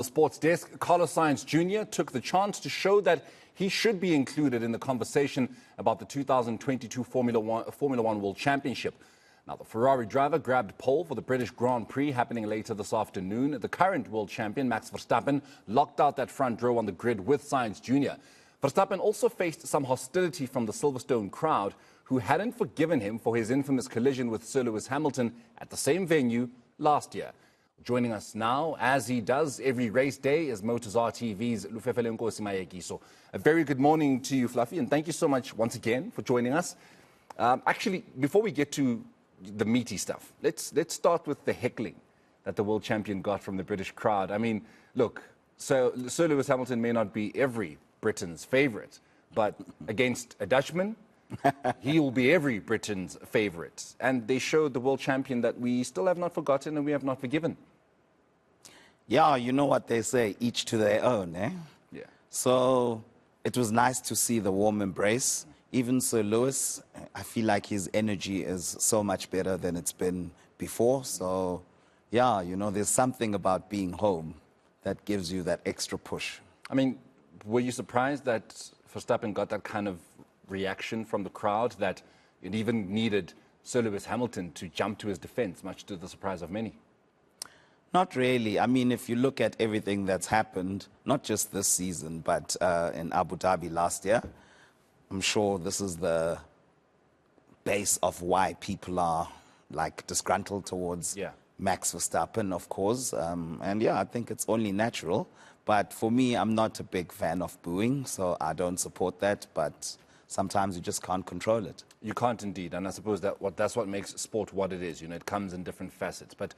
The sports desk, Carlos Sainz Jr. took the chance to show that he should be included in the conversation about the 2022 Formula One World Championship. Now, the Ferrari driver grabbed pole for the British Grand Prix happening later this afternoon. The current world champion, Max Verstappen, locked out that front row on the grid with Sainz Jr. Verstappen also faced some hostility from the Silverstone crowd, who hadn't forgiven him for his infamous collision with Sir Lewis Hamilton at the same venue last year. Joining us now, as he does every race day, is Motorzar TV's Lufefelenkosi Mayekiso. A very good morning to you, Fluffy, and thank you so much once again for joining us. Actually, before we get to the meaty stuff, let's start with the heckling that the world champion got from the British crowd. I mean, look, Sir Lewis Hamilton may not be every Briton's favourite, but against a Dutchman, he will be every Briton's favourite. And they showed the world champion that we still have not forgotten and we have not forgiven. Yeah, you know what they say, each to their own, eh? Yeah. So it was nice to see the warm embrace. Even Sir Lewis, I feel like his energy is so much better than it's been before. So, yeah, you know, there's something about being home that gives you that extra push. I mean, were you surprised that Verstappen got that kind of reaction from the crowd, that it even needed Sir Lewis Hamilton to jump to his defense, much to the surprise of many? Not really. I mean, if you look at everything that's happened, not just this season, but in Abu Dhabi last year, I'm sure this is the base of why people are like disgruntled towards Max Verstappen, of course. And yeah, I think it's only natural. But for me, I'm not a big fan of booing, so I don't support that. But sometimes you just can't control it. You can't indeed. And I suppose that's what makes sport what it is. You know, it comes in different facets. But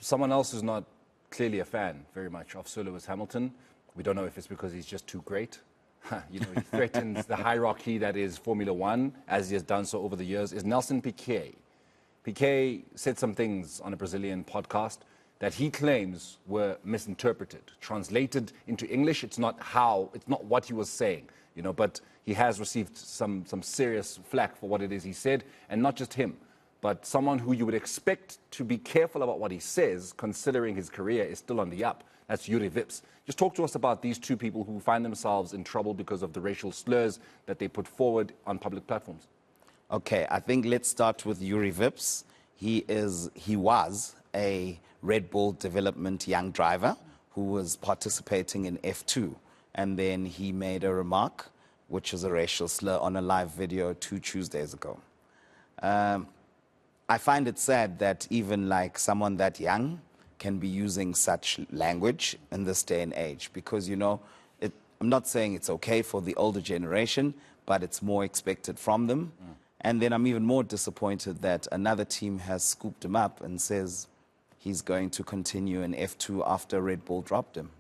someone else who's not clearly a fan very much of Sir Lewis Hamilton, we don't know if it's because he's just too great. You know, he threatens the hierarchy that is Formula One, as he has done so over the years, is Nelson Piquet. Piquet said some things on a Brazilian podcast that he claims were misinterpreted. Translated into English, it's not what he was saying, you know, but he has received some serious flack for what it is he said, and not just him, but someone who you would expect to be careful about what he says, considering his career is still on the up. That's Juri Vips. Just talk to us about these two people who find themselves in trouble because of the racial slurs that they put forward on public platforms. Okay, I think let's start with Juri Vips. He was a Red Bull development young driver who was participating in F2. And then he made a remark, which is a racial slur, on a live video 2 Tuesdays ago. I find it sad that even like someone that young can be using such language in this day and age, because, you know, I'm not saying it's okay for the older generation, but it's more expected from them. And then I'm even more disappointed that another team has scooped him up and says he's going to continue in F2 after Red Bull dropped him.